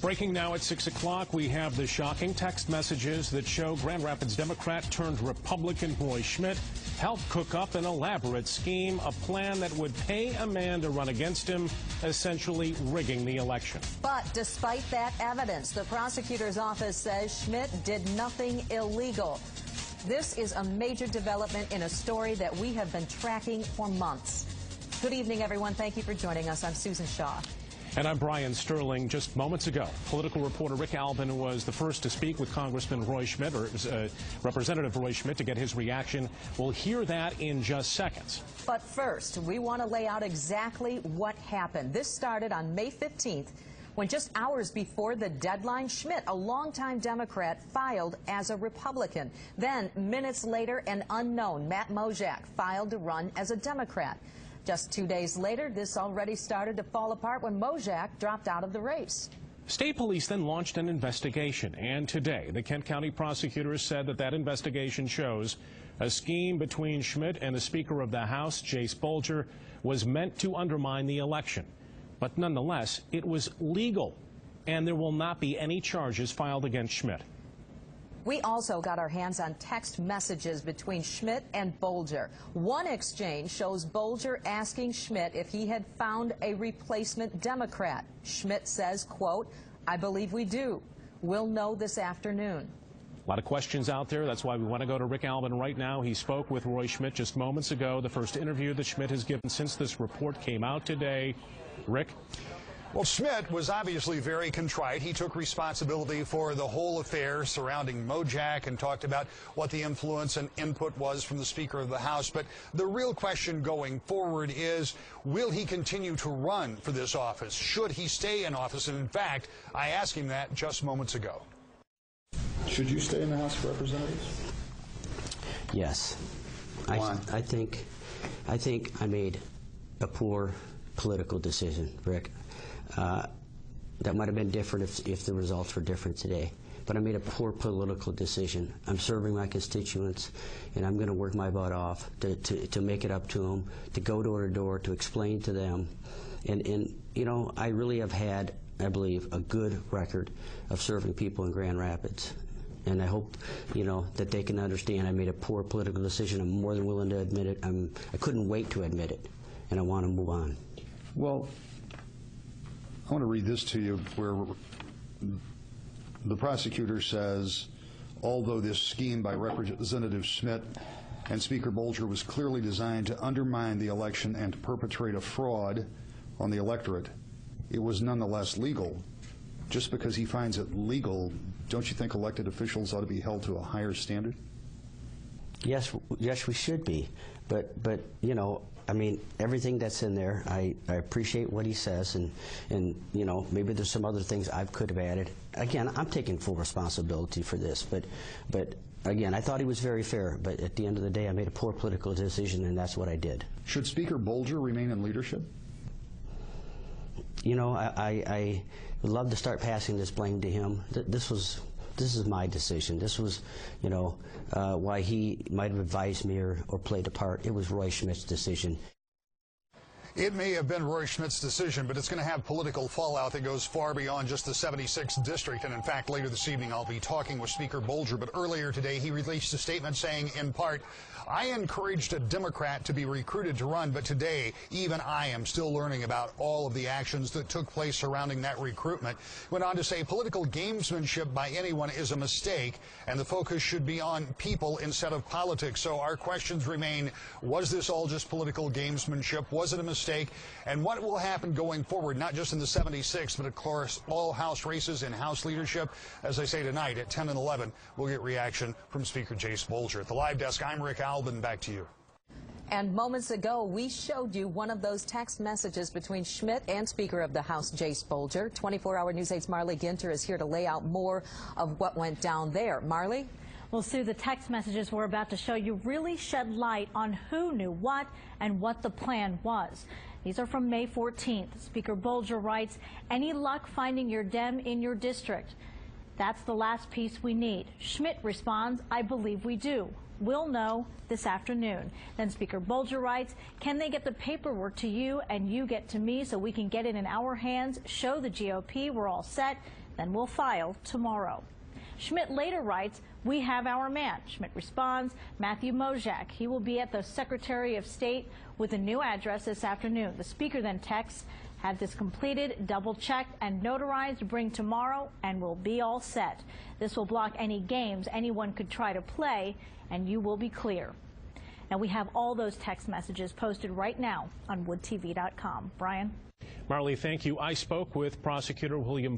Breaking now at 6 o'clock, we have the shocking text messages that show Grand Rapids Democrat turned Republican Roy Schmidt helped cook up an elaborate scheme, a plan that would pay a man to run against him, essentially rigging the election. But despite that evidence, the prosecutor's office says Schmidt did nothing illegal. This is a major development in a story that we have been tracking for months. Good evening, everyone. Thank you for joining us. I'm Susan Shaw. And I'm Brian Sterling. Just moments ago, political reporter Rick Albin was the first to speak with Congressman Roy Schmidt, or Representative Roy Schmidt, to get his reaction. We'll hear that in just seconds. But first, we want to lay out exactly what happened. This started on May 15th, when just hours before the deadline, Schmidt, a longtime Democrat, filed as a Republican. Then, minutes later, an unknown, Matt Mojak, filed to run as a Democrat. Just 2 days later, this already started to fall apart when Mojak dropped out of the race. State police then launched an investigation, and today the Kent County prosecutors said that investigation shows a scheme between Schmidt and the Speaker of the House, Jase Bolger, was meant to undermine the election. But nonetheless, it was legal, and there will not be any charges filed against Schmidt. We also got our hands on text messages between Schmidt and Bolger. One exchange shows Bolger asking Schmidt if he had found a replacement Democrat. Schmidt says, quote, "I believe we do. We'll know this afternoon." A lot of questions out there. That's why we want to go to Rick Albin right now. He spoke with Roy Schmidt just moments ago, the first interview that Schmidt has given since this report came out today. Rick? Well, Schmidt was obviously very contrite. He took responsibility for the whole affair surrounding Mojak and talked about what the influence and input was from the Speaker of the House. But the real question going forward is, will he continue to run for this office? Should he stay in office? And in fact, I asked him that just moments ago. Should you stay in the House of Representatives? Yes. Why? I think I made a poor political decision, Rick. That might have been different if the results were different today. But I made a poor political decision. I'm serving my constituents, and I'm going to work my butt off to make it up to them, to go door to door, to explain to them. And you know, I really have had, I believe, a good record of serving people in Grand Rapids. And I hope, you know, that they can understand I made a poor political decision. I'm more than willing to admit it. I couldn't wait to admit it, and I want to move on. Well, I want to read this to you, where the prosecutor says, although this scheme by Representative Schmidt and Speaker Bolger was clearly designed to undermine the election and to perpetrate a fraud on the electorate, it was nonetheless legal. Just because he finds it legal, don't you think elected officials ought to be held to a higher standard? Yes, we should be. But you know, I mean, everything that's in there, I appreciate what he says, and you know, maybe there's some other things I could have added. Again, I'm taking full responsibility for this, but again, I thought he was very fair, but at the end of the day, I made a poor political decision, and that's what I did. Should Speaker Bolger remain in leadership? You know, I would love to start passing this blame to him. This is my decision. This was, you know, why he might have advised me or played a part. It was Roy Schmidt's decision. It may have been Roy Schmidt's decision, but it's going to have political fallout that goes far beyond just the 76th district. And in fact, later this evening, I'll be talking with Speaker Bolger. But earlier today, he released a statement saying, in part, "I encouraged a Democrat to be recruited to run, but today, even I am still learning about all of the actions that took place surrounding that recruitment." Went on to say political gamesmanship by anyone is a mistake, and the focus should be on people instead of politics. So our questions remain, was this all just political gamesmanship? Was it a mistake? And what will happen going forward, not just in the 76th, but of course all House races and House leadership? As I say tonight at 10 and 11, we'll get reaction from Speaker Jase Bolger. At the live desk, I'm Rick Albin. Back to you. And moments ago, we showed you one of those text messages between Schmidt and Speaker of the House, Jase Bolger. 24-hour News 8's Marley Ginter is here to lay out more of what went down there. Marley? Well, Sue, the text messages we're about to show you really shed light on who knew what and what the plan was. These are from May 14th. Speaker Bolger writes, "Any luck finding your Dem in your district?" That's the last piece we need. Schmidt responds, "I believe we do. We'll know this afternoon." Then Speaker Bolger writes, "Can they get the paperwork to you and you get to me so we can get it in our hands, show the GOP we're all set? Then we'll file tomorrow. Schmidt later writes, "We have our man." Schmidt responds, "Matthew Mojak. He will be at the Secretary of State with a new address this afternoon." The speaker then texts, "Have this completed, double-checked, and notarized. Bring tomorrow, and we'll be all set. This will block any games anyone could try to play, and you will be clear." Now, we have all those text messages posted right now on woodtv.com. Brian? Marley, thank you. I spoke with Prosecutor William